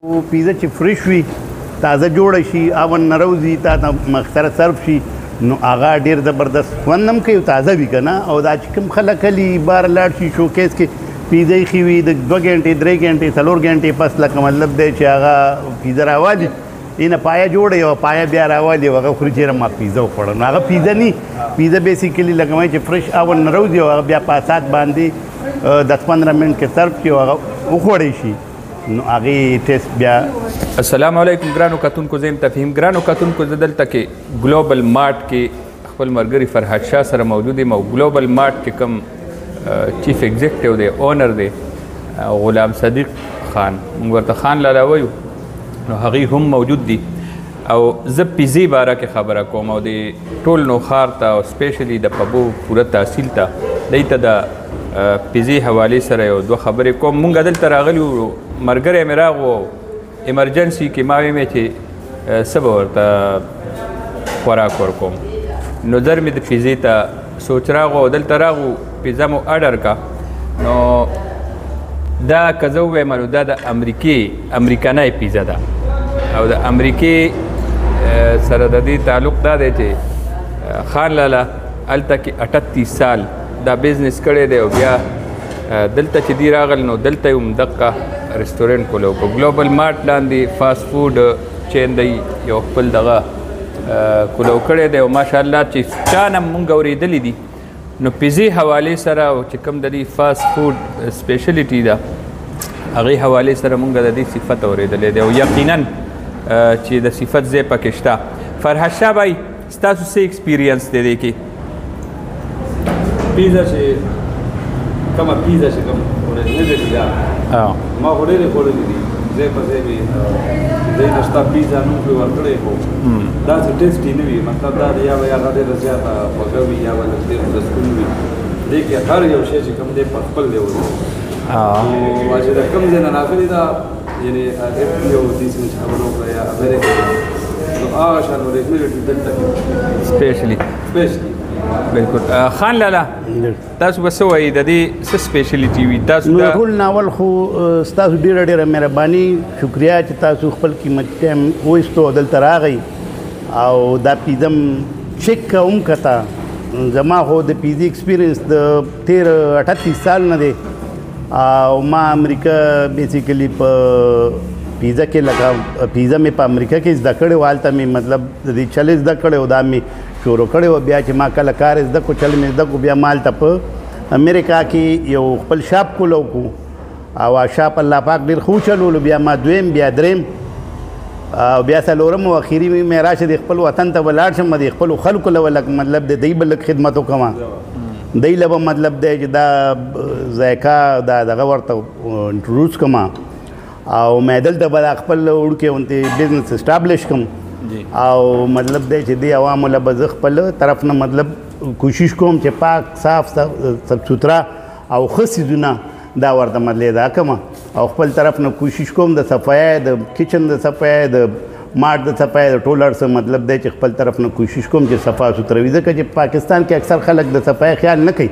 پیزا چې فرش وي تازه جوړه شي اون نه روزي تا ته مخسره صرف شي نو هغه ډېر زبردست خوند هم کوي تازه وي که نه او دا چې کوم خلک هلي بار لاړ شي شوکیس کې پیزا ایښي وي د 2 غنټې 3 غنټې 4 غنټې پس لکه مطلب دی چې هغه پیزا راوالي اینه پایه جوړه یو پایه بیا راوالي او هغه خوري چېرې ما پیزا وخوړه نو هغه پیزا نه پیزا بیسیکلي لکه وایي چې فرش اون نه روزي او هغه بیا په اسات باندې 10-15 منټ کې صرف شي او هغه وخوړی شي نو هغې ټیسټ بیا. السلام علیکم ګرانو کتونکو، زه یم تفهیم. ګرانو کتونکو، زه دلته کې ګلوبل مارټ کې خپل ملګري فرهاد شاه سره موجود یم او ګلوبل مارټ کې کوم چیف ایگزیکټیو دی اونر دی غلام صدیق خان، موږ ورته خان لالا وایو، نو هغوی هم موجود دي او زه پیزې باره کې خبره کوم او د ټول نوښار ته او سپیشلی د پبو پوره تحصیل ته دوی ته د پیزې حوالې سره یو دوه خبرې کوم. مونږ دلته راغلي وو، ملګری مې راغو ایمرجنسي کې ما ویمې چې څه به ورته خوراک ورکوم نو زر مې د پیزې ته سوچ راغو او دلته راغو پیزا مو اډر کا نو دا که زه ووایم نو دا د امریکانۍ پیزا ده او د امریکې سره د دې تعلق دا دی چې خان لالا هلته کې 38 سال دا بزنس کړی دی او بیا دلته چې دی راغل نو دلته یې هم دقه رستورنټ کولو په ګلوبل مارټ لاندې فاسټ فوډ چین دی یو خپل دغه کولو کړی دی او ماشاءالله چې چا نه مونږ اورېدلي دي نو پیزې حوالې سره او چې کوم د دې فاسټ فوډ سپیشلیټي ده هغې حوالې سره مونږ د دې صفت اورېدلی دی او یقینا چې د صفت ځای پکې شته. فرهاد شاه بھائی ستاسو څه ایکسپیرینس دی دې کې؟ پیزا چې کومه پیزا چې کوم اورېجنل دی دا ما خو ډېرې خوړلې دي ځای په ځای مې ځای نه شته پیزا نوم پرې ورکړی خو داسې ټیسټي نه وي، مطلب دا دی یا به هغه ډېره زیاته خوږه وي یا به لږ ډېر رسکون وي. دې کې هر یو شی چې کوم دی په خپل لیول او چې د کوم ځای نه راغلي دا یعنې یو دې سیمې چې خبره وکړه یا امریکا نو هغه شان اورېجنل دلته سپیشلی بالکل. خان لالا تاسو به څه وایي د دې څه سپیشلیټي وي تاسو؟ نو ټول ناول خو ستاسو ډېره ډېره مهرباني شکریه چې تاسو خپل قیمتي ټایم وایستو دلته راغئ او دا پیزا چیک کوم کته زما خو د پیزا ایکسپیرینس د تیر 38 سال نه دی او ما امریکا بیسیکلی په پیزا کې لگا پیزا مې په امریکا کې زده کړی و، هلته مې مطلب د دې چل زده کړی و، دا مې شروع کړی و. بیا چې ما کله کار زده کړو چل مې زده کړو بیا ما هلته په امریکا کې یو خپل شاپ کولو کړو او شاپ الله پاک ډېر ښه چلولو. بیا ما دویم بیا دریم او بیا څلورم او اخري مې راشه د خپل وطن ته به لاړ شم د خپلو خلکو له لږ مطلب د دوی به لږ خدمت وکړم دوی له به مطلب دی چې دا ذایقه دا دغه ورته انټروډوس کړم او مې دلته به خپل وړوکی غوندې بزنس اسټابلیش کړم او مطلب دی چې دې عوامو له به زه خپل طرف نه مطلب کوشش کوم چې پاک صاف صاف سوتره او ښه څیزونه دا ورته مطلب دا کړم او خپل طرف نه کوشش کوم د صفایۍ د کچن د صفایۍ د مارټ د صفایۍ د ټول هر څه مطلب دی چې خپل طرف نه کوشش کوم چې صفا سوتره وي، ځکه چې پاکستان کې اکثر خلک د صفایۍ خیال نه کوي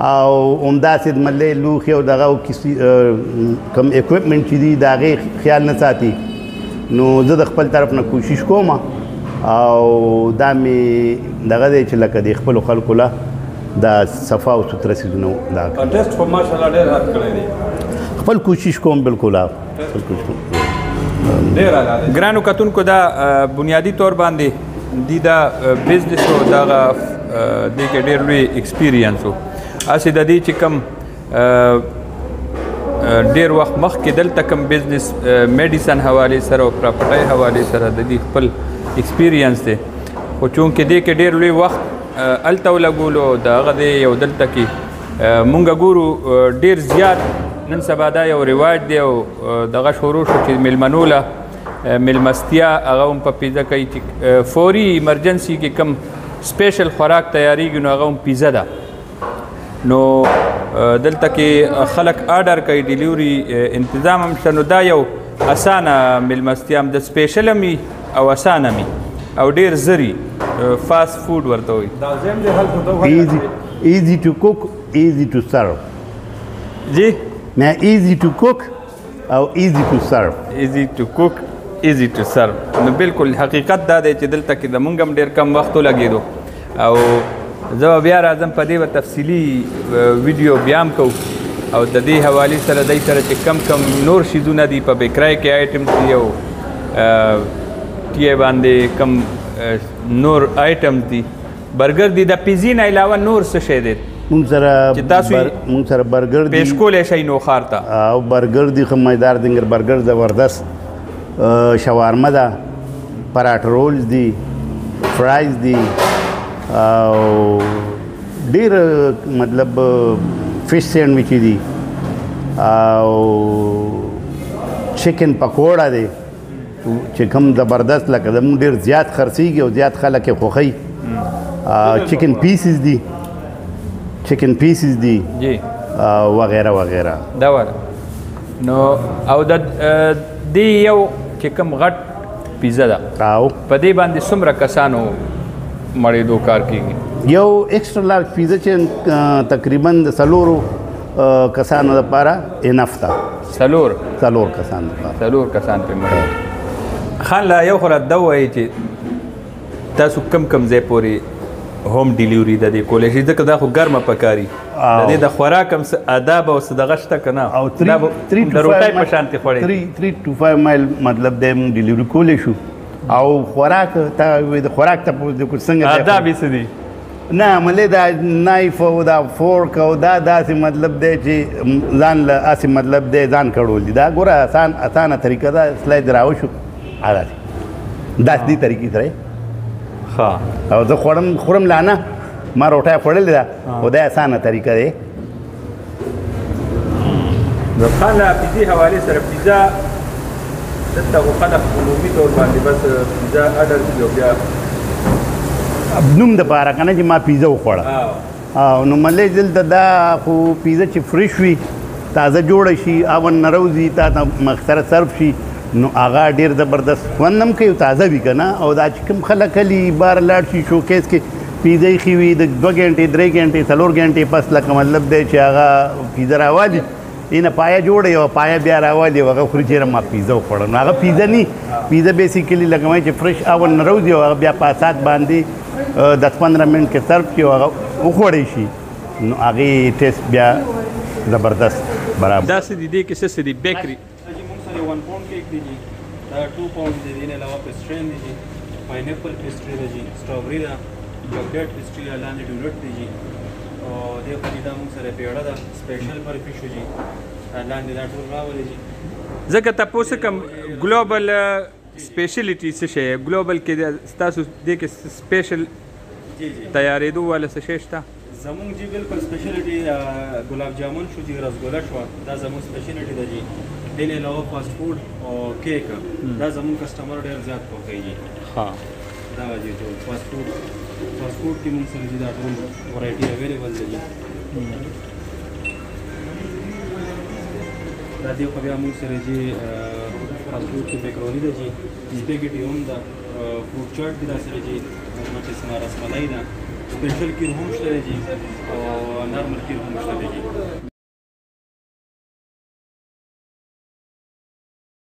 او همداسې مطلب لوښي او دغه کوم اکوپمنټ چې دي د هغې خیال نه ساتي نو زه د خپل طرف نه کوشش کوم او دا مې دغه دی چې لکه د خپلو خلکو له دا صفا او سوتره څیزونه دا ټیسټ خو ماشاءالله ډېر هات کړی دی، خپل کوشش کوم بالکل ګرانو کتونکو. دا بنیادي طور باندې دی دا بزنس او دغه دې کې ډېر لوی ایکسپیرینس و. هسې د دې چې کوم ډېر وخت مخکې دلته کوم بزنس میډیسن حوالې سره او پراپرټۍ حوالې سره د دې خپل ایکسپیرینس دی خو چونکې دې کې ډېر لوی وخت هلته ولګولو د هغه دی یو دلته کې مونږ ګورو ډېر زیات نن سبا دا یو رواج دی او دغه شروع شو چې میلمنو له میلمستیا هغه هم په پیزا کوي چې فوري ایمرجنسي کې کوم سپیشل خوراک تیاریږي نو هغه هم پیزا ده. نو دلته کې خلک آرډر کوي، ډیلیوري انتظام هم شته، نو دا یو اسانه میلمستیا هم د سپیشل هم او اسانه هم او ډېر زری فاسټ فوډ ورته وایي. دا زم دې هلته easy to cook easy to serve جی Now, easy to cook, او ایزی ټو سرو. ایزی ټو کوک ایزی ټو سرو. نو بالکل حقیقت دا دی چې دلته کې زمونږ هم ډېر کم وخت ولګېدو او زه به بیا راځم په دې به تفصیلي ویډیو بیا هم کوو او د دې حوالې سره دی سره چې کم کم نور شیزونه دي په بیکرای کې آیټمز دي او ټي باندې کم نور آیټمز دي برګر دي د پیزي نه علاوه نور څه شی دی مونږ سره برګر دي پیش کولی شئ نوخار ته او برګر دي ښه مزیدار دنګر برګر زبردست شوارمه ده پراټ رولز دي فرایز دي او ډېر مطلب فش سینډویچ دي او چکن پکوړه دی چې کوم زبردست لکه زموږ ډېر زیات خرڅېږي او زیات خلک یې خوښوي چکن پیسز دي وغیره وغیره دا والا نو او د دې یو چې کوم غټ پیزا ده او په دې باندې څومره کسانو مړېدو کار کېږي یو ایکسټرا لارج پیزا چې تقریبا د څلورو کسانو لپاره انف ده څلور کسان لپاره څلور کسان پرې مړېږي خان لا یو خو راته ووایي چې تاسو کم ځای پورې هوم ډیلیوري د دې کولی شي ځکه دا خو ګرمه پکاري د دې د خوراک هم آداب او څه دغه شته که نه او د روټۍ په شانتې خوړې 3 to 5 مایل مطلب دی موږ ډیلیوري کولی شو او خوراک ته څنګه آداب یې څه دي نه عملې دا نایف او دا فورک او دا داسې مطلب دی چې ځان له هسې مطلب دی ځان کړول دي دا ګوره اسانه طریقه ده سلایډ راوشو داسې طریقې سره او زه خورم لا نه ما روټۍ خوړلې ده خو دا اسانه طریقه دی د خان له پیزې حوالې سره پیزا دلته خو خلک عمومي طور باندې بس پیزا اډر کړي او بیا نوم دپاره که نه چې ما پیزا وخوړه او نو ملې دلته دا خو پیزا چې فرش وي تازه جوړه شي اون نه روځي تا ته مخسره صرف شي نو هغه ډېر زبردست خوند هم کوي تازه وي که نه او دا چې کوم خلک کلي بار لاړ شي شوکیس کې پیزا ایښي وي د 2 غنټې 3 غنټې 4 غنټې پس لکه مطلب دی چې هغه پیزا راوالي اینه پایه جوړه یو پایه بیا راوالي او هغه خوري چېرې ما پیزا وخوړه نو هغه پیزا نه پیزا بیسیکلي لکه وایي چې فرش اون نه روځي او هغه بیا په سات باندې 10-15 منټ کې سرف کړي او هغه وخوړی شي نو هغې ټیسټ بیا زبردست برابر داسې دي دې کې څه دي بیکري موږ سره 1 پاونډ کیک دی جی دا 2 پاونډ دی دې نه علاوه پیسټري دی جی پاینیپل پیسټري دی جی سټرابري ده چاکلیټ پیسټري لاندې ډونټ دی جی او دې په دې دا موږ سره پیړه ده سپیشل پر فیشو جی لاندې دا ټول راولې جی ځکه تاسو کوم ګلوبل سپیشلیټي څه شی ګلوبل کې تاسو دې کې سپیشل تیارېدو والا څه شی شته زمونږ جی بالکل سپیشلیټي ګلاب جامن شو جی رسګولا شو دا زمونږ سپیشلیټي ده جی دې نه علاوه فاست فود او کیک دا زمونږ کسٹمر ډېر زیات خوښوي جی دا جی ټول فاست فود کې موږ سره جی دا ټول ورایټي اویلیبل ده جی دا دې خو بیا موږ سره جی فاست فود کې میکروني ده جی سپیګیټي هم ده فروټ چاټ دي دا سره جی چې اسمها رسملای ده سپیشل کیر هم شته جی او نارمل کیر هم شته جی